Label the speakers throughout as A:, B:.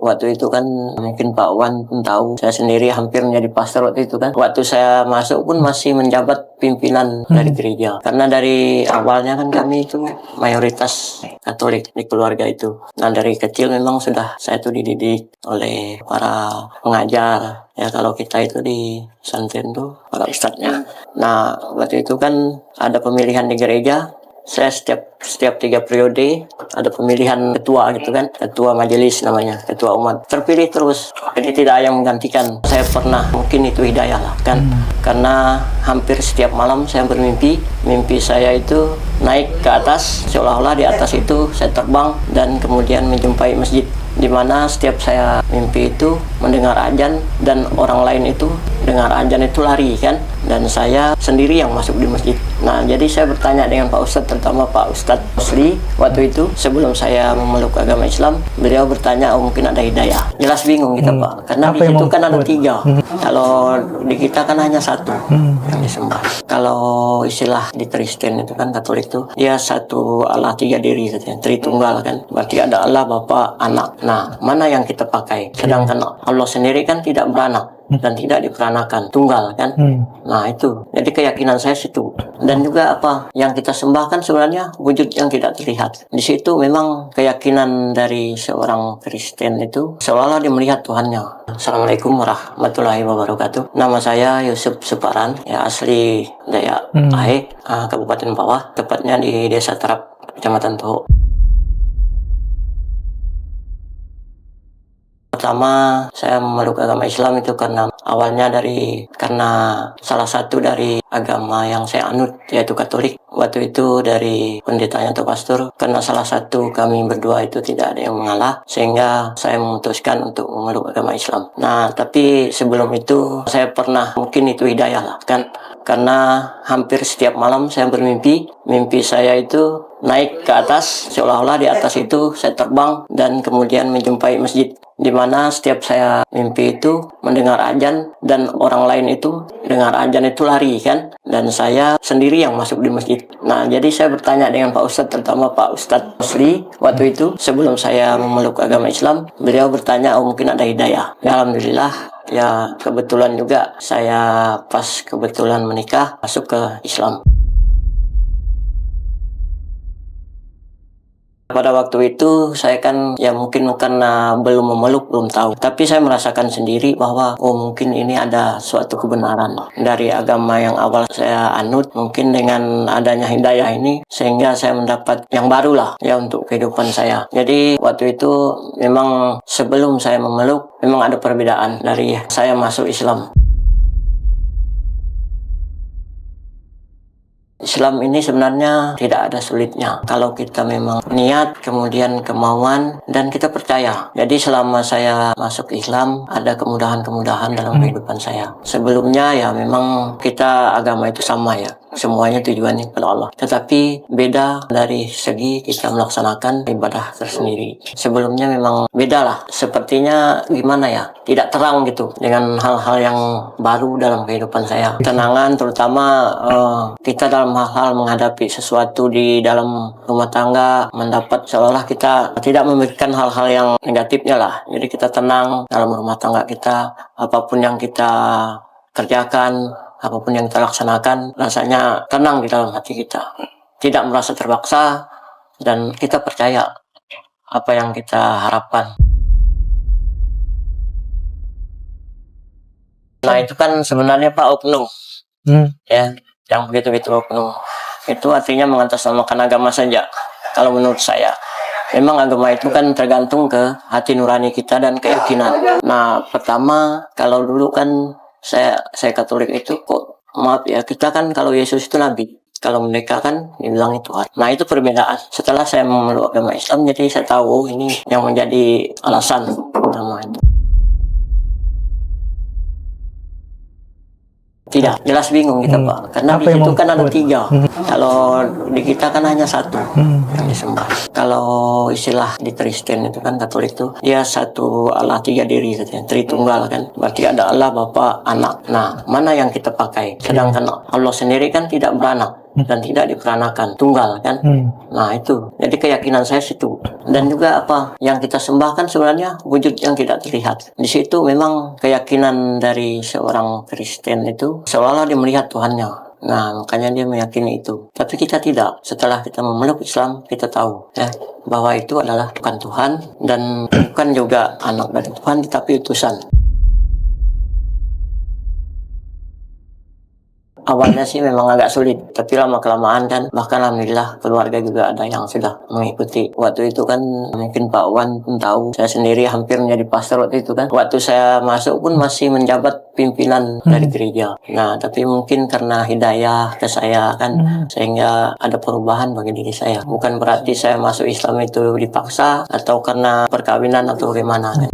A: Waktu itu kan mungkin Pak Wan pun tahu, saya sendiri hampir menjadi pastor waktu itu kan. Waktu saya masuk pun masih menjabat pimpinan dari gereja. Karena dari awalnya kan kami itu mayoritas Katolik di keluarga itu. Nah dari kecil memang sudah saya itu dididik oleh para pengajar. Ya kalau kita itu di pesantren tuh para ustadznya. Nah waktu itu kan ada pemilihan di gereja. Saya setiap 3 periode ada pemilihan ketua gitu kan, ketua majelis namanya, ketua umat, terpilih terus, jadi tidak ada yang menggantikan. Saya pernah, mungkin itu hidayah lah kan, karena hampir setiap malam saya bermimpi, mimpi saya itu naik ke atas, seolah-olah di atas itu saya terbang dan kemudian menjumpai masjid, di mana setiap saya mimpi itu mendengar azan dan orang lain itu dengar azan itu lari kan, dan saya sendiri yang masuk di masjid. Nah jadi saya bertanya dengan Pak Ustadz, terutama Pak Ustadz Musli waktu itu sebelum saya memeluk agama Islam, beliau bertanya, oh mungkin ada hidayah. Jelas bingung kita Pak, karena di situ kan ada 3. Kalau di kita kan hanya 1 yang disembah. Kalau istilah di Kristen itu kan Katolik itu dia 1 Allah 3 diri katanya, Tritunggal kan. Berarti ada Allah, Bapa, Anak. Nah mana yang kita pakai? Sedangkan Allah sendiri kan tidak beranak dan tidak diperanakan, tunggal kan. Nah itu jadi keyakinan saya situ. Dan juga apa yang kita sembahkan sebenarnya wujud yang tidak terlihat. Di situ memang keyakinan dari seorang Kristen itu seolah-olah dia melihat Tuhannya. Assalamualaikum warahmatullahi wabarakatuh. Nama saya Yusuf Suparan, ya asli Dayak Ahe, Kabupaten Bawah, tepatnya di Desa Terap, Kecamatan Toho. Pertama saya memeluk agama Islam itu karena awalnya karena salah satu dari agama yang saya anut yaitu Katolik. Waktu itu dari pendetanya atau pastor, karena salah satu kami berdua itu tidak ada yang mengalah, sehingga saya memutuskan untuk memeluk agama Islam. Nah tapi sebelum itu saya pernah, mungkin itu hidayah lah kan, karena hampir setiap malam saya bermimpi, mimpi saya itu naik ke atas, seolah-olah di atas itu saya terbang dan kemudian menjumpai masjid, di mana setiap saya mimpi itu mendengar azan dan orang lain itu dengar azan itu lari kan, dan saya sendiri yang masuk di masjid. Nah jadi saya bertanya dengan Pak Ustadz, terutama Pak Ustadz Musli waktu itu sebelum saya memeluk agama Islam, beliau bertanya, oh mungkin ada hidayah. Ya, alhamdulillah ya, kebetulan juga saya pas kebetulan menikah masuk ke Islam. Pada waktu itu saya kan ya mungkin karena belum memeluk, belum tahu. Tapi saya merasakan sendiri bahwa oh mungkin ini ada suatu kebenaran dari agama yang awal saya anut. Mungkin dengan adanya hidayah ini sehingga saya mendapat yang baru lah ya untuk kehidupan saya. Jadi waktu itu memang sebelum saya memeluk memang ada perbedaan dari saya masuk Islam. Islam ini sebenarnya tidak ada sulitnya kalau kita memang niat, kemudian kemauan, dan kita percaya. Jadi selama saya masuk Islam ada kemudahan-kemudahan dalam kehidupan saya. Sebelumnya ya memang kita agama itu sama ya, semuanya tujuannya kepada Allah. Tetapi beda dari segi kita melaksanakan ibadah tersendiri. Sebelumnya memang beda lah, sepertinya gimana ya, tidak terang gitu dengan hal-hal yang baru dalam kehidupan saya. Tenangan terutama kita dalam hal-hal menghadapi sesuatu di dalam rumah tangga, mendapat seolah kita tidak memikirkan hal-hal yang negatifnya lah. Jadi kita tenang dalam rumah tangga kita, apapun yang kita kerjakan, apapun yang kita laksanakan, rasanya tenang di dalam hati kita. Tidak merasa terpaksa dan kita percaya apa yang kita harapkan. Nah itu kan sebenarnya Pak oknum, ya, yang begitu-begitu oknum. Itu artinya mengatasnamakan agama saja. Kalau menurut saya, memang agama itu kan tergantung ke hati nurani kita dan keyakinan. Nah pertama, kalau dulu kan saya Katolik itu kok maaf ya, kita kan kalau Yesus itu nabi, kalau mereka kan dibilang itu Tuhan. Nah itu perbedaan. Setelah saya memeluk agama Islam, jadi saya tahu ini yang menjadi alasan utama itu. Tidak, jelas bingung kita Pak, karena di situ kan ada 3. Kalau di kita kan hanya 1 yang disembah. Kalau istilah di Kristen itu kan Katolik itu dia 1 Allah 3 diri katanya, Tritunggal kan. Berarti ada Allah, Bapa, Anak. Nah mana yang kita pakai? Sedangkan Allah sendiri kan tidak beranak dan tidak diperanakan, tunggal kan. Nah itu, jadi keyakinan saya situ. Dan juga apa yang kita sembahkan sebenarnya wujud yang tidak terlihat. Di situ memang keyakinan dari seorang Kristen itu seolah-olah dia melihat Tuhannya. Nah, makanya dia meyakini itu. Tapi kita tidak. Setelah kita memeluk Islam, kita tahu ya bahwa itu adalah bukan Tuhan dan bukan juga anak dari Tuhan, tetapi utusan. Awalnya sih memang agak sulit, tapi lama-kelamaan kan, bahkan alhamdulillah keluarga juga ada yang sudah mengikuti. Waktu itu kan mungkin Pak Wan pun tahu, saya sendiri hampir menjadi pastor waktu itu kan. Waktu saya masuk pun masih menjabat pimpinan dari gereja. Nah, tapi mungkin karena hidayah ke saya kan, sehingga ada perubahan bagi diri saya. Bukan berarti saya masuk Islam itu dipaksa, atau karena perkawinan atau bagaimana kan.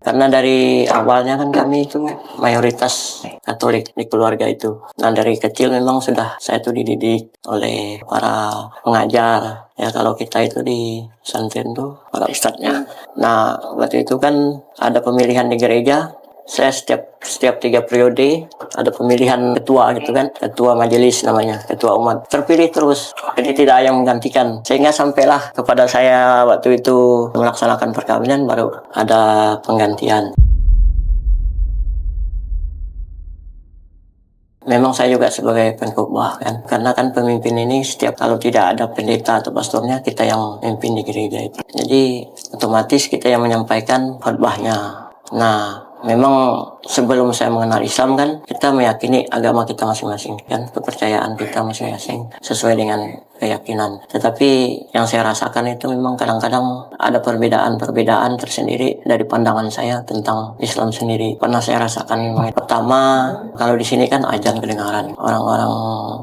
A: Karena dari awalnya kan kami itu mayoritas Katolik di keluarga itu. Nah dari kecil memang sudah saya itu dididik oleh para pengajar. Ya kalau kita itu di pesantren tuh para ustadznya. Nah waktu itu kan ada pemilihan di gereja. Saya setiap 3 periode ada pemilihan ketua gitu kan, ketua majelis namanya, ketua umat, terpilih terus, jadi tidak ada yang menggantikan, sehingga sampailah kepada saya waktu itu melaksanakan perkawinan baru ada penggantian. Memang saya juga sebagai pengkhotbah kan, karena kan pemimpin ini setiap kalau tidak ada pendeta atau pastornya, kita yang memimpin di gereja itu. Jadi otomatis kita yang menyampaikan khotbahnya. Nah, memang sebelum saya mengenal Islam kan, kita meyakini agama kita masing-masing kan, kepercayaan kita masing-masing sesuai dengan keyakinan. Tetapi yang saya rasakan itu memang kadang-kadang ada perbedaan tersendiri dari pandangan saya tentang Islam sendiri. Pernah saya rasakan pertama, kalau di sini kan azan kedengaran. Orang-orang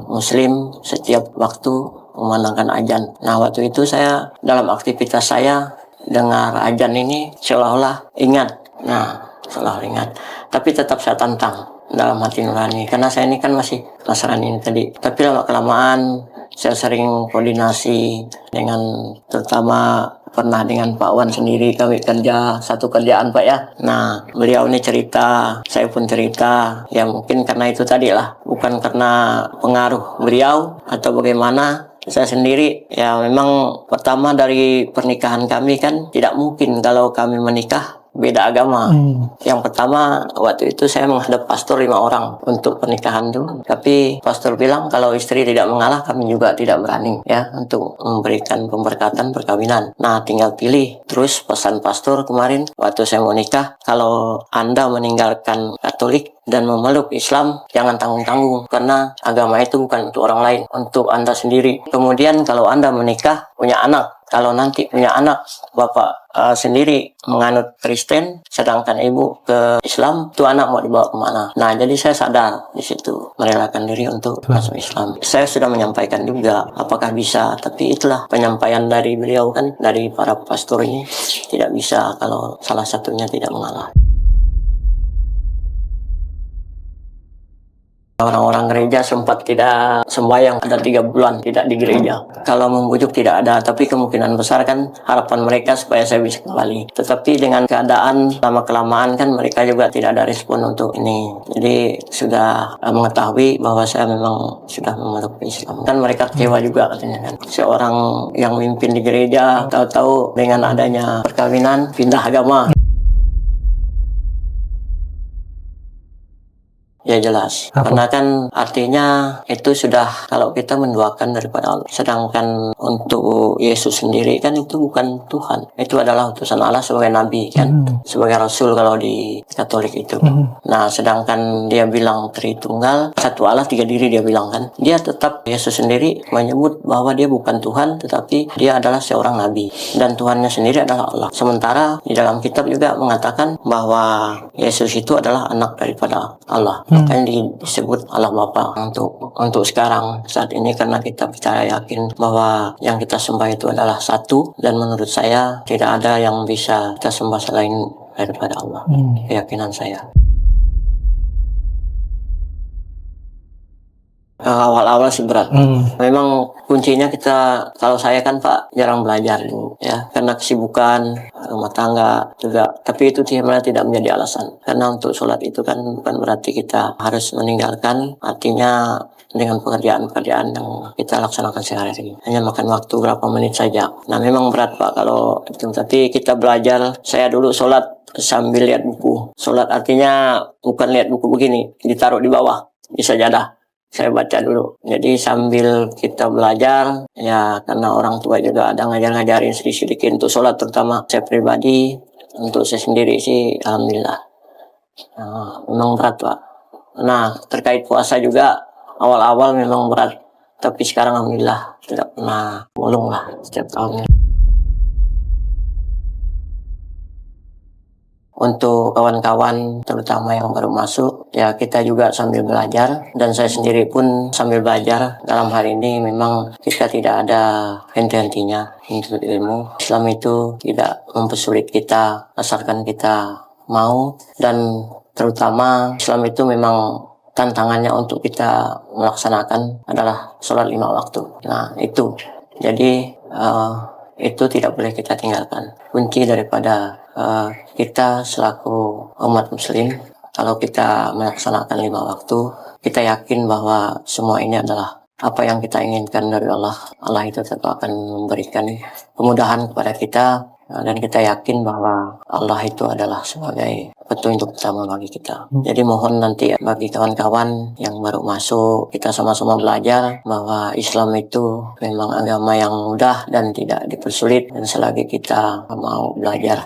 A: Muslim setiap waktu memandangkan azan. Nah, waktu itu saya dalam aktivitas saya dengar azan ini seolah-olah ingat. Nah, seolah ingat. Tapi tetap saya tantang dalam hati nurani. Karena saya ini kan masih Nasrani ini tadi. Tapi lama-kelamaan saya sering koordinasi dengan, terutama pernah dengan Pak Wan sendiri, kami kerja satu kerjaan Pak ya. Nah, beliau ini cerita, saya pun cerita. Ya mungkin karena itu tadi lah. Bukan karena pengaruh beliau atau bagaimana. Saya sendiri ya memang pertama dari pernikahan kami kan tidak mungkin kalau kami menikah beda agama. Yang pertama waktu itu saya menghadap pastor 5 orang untuk pernikahan itu, tapi pastor bilang kalau istri tidak mengalah kami juga tidak berani ya untuk memberikan pemberkatan perkawinan. Nah tinggal pilih. Terus pesan pastor kemarin waktu saya mau nikah, kalau Anda meninggalkan Katolik dan memeluk Islam, jangan tanggung-tanggung, karena agama itu bukan untuk orang lain, untuk Anda sendiri. Kemudian kalau Anda menikah, punya anak, kalau nanti punya anak, bapak sendiri menganut Kristen, sedangkan ibu ke Islam, itu anak mau dibawa kemana? Nah, jadi saya sadar di situ, merelakan diri untuk masuk Islam. Saya sudah menyampaikan juga, apakah bisa, tapi itulah penyampaian dari beliau kan, dari para pastor ini, tidak bisa kalau salah satunya tidak mengalah. Orang-orang gereja sempat tidak sembahyang, ada 3 bulan tidak di gereja. Kalau membujuk tidak ada, tapi kemungkinan besar kan harapan mereka supaya saya bisa kembali. Tetapi dengan keadaan lama-kelamaan kan mereka juga tidak ada respon untuk ini. Jadi sudah mengetahui bahwa saya memang sudah memeluk Islam. Kan mereka kecewa juga katanya kan. Seorang yang memimpin di gereja, tahu-tahu dengan adanya perkawinan, pindah agama. Ya jelas. Apa? Karena kan artinya itu sudah kalau kita menduakan daripada Allah. Sedangkan untuk Yesus sendiri kan itu bukan Tuhan. Itu adalah utusan Allah sebagai Nabi kan. Sebagai Rasul kalau di Katolik itu. Nah sedangkan dia bilang Tritunggal, satu Allah 3 diri dia bilang kan. Dia tetap, Yesus sendiri menyebut bahwa dia bukan Tuhan, tetapi dia adalah seorang Nabi. Dan Tuhannya sendiri adalah Allah. Sementara di dalam kitab juga mengatakan bahwa Yesus itu adalah anak daripada Allah. Makanya disebut Allah Bapa untuk sekarang saat ini, karena kita percaya yakin bahwa yang kita sembah itu adalah satu, dan menurut saya tidak ada yang bisa kita sembah selain daripada Allah. Keyakinan saya. Awal-awal sih berat. Memang kuncinya kita, kalau saya kan Pak jarang belajar dulu ya, karena kesibukan rumah tangga juga. Tapi itu sebenarnya tidak menjadi alasan. Karena untuk sholat itu kan bukan berarti kita harus meninggalkan, artinya dengan pekerjaan-pekerjaan yang kita laksanakan sehari-hari. Hanya makan waktu berapa menit saja. Nah memang berat Pak kalau itu. Tapi kita belajar, saya dulu sholat sambil lihat buku. Sholat artinya bukan lihat buku begini, ditaruh di bawah, di sajadah. Saya baca dulu. Jadi sambil kita belajar, ya karena orang tua juga ada ngajarin sedikit-sedikit untuk sholat, terutama saya pribadi, untuk saya sendiri sih alhamdulillah. Memang berat Pak. Nah terkait puasa juga, awal-awal memang berat, tapi sekarang alhamdulillah tidak pernah bolong lah setiap tahunnya. Untuk kawan-kawan terutama yang baru masuk, ya kita juga sambil belajar, dan saya sendiri pun sambil belajar. Dalam hal ini memang kita tidak ada henti-hentinya untuk ilmu. Islam itu tidak mempersulit kita asalkan kita mau, dan terutama Islam itu memang tantangannya untuk kita melaksanakan adalah sholat 5 waktu. Nah itu, jadi itu tidak boleh kita tinggalkan. Kunci daripada kita selaku umat muslim, kalau kita melaksanakan 5 waktu, kita yakin bahwa semua ini adalah apa yang kita inginkan dari Allah. Allah itu tetap akan memberikan kemudahan kepada kita, dan kita yakin bahwa Allah itu adalah sebagai petunjuk utama bagi kita. Jadi mohon nanti bagi kawan-kawan yang baru masuk, kita sama-sama belajar bahwa Islam itu memang agama yang mudah dan tidak dipersulit, dan selagi kita mau belajar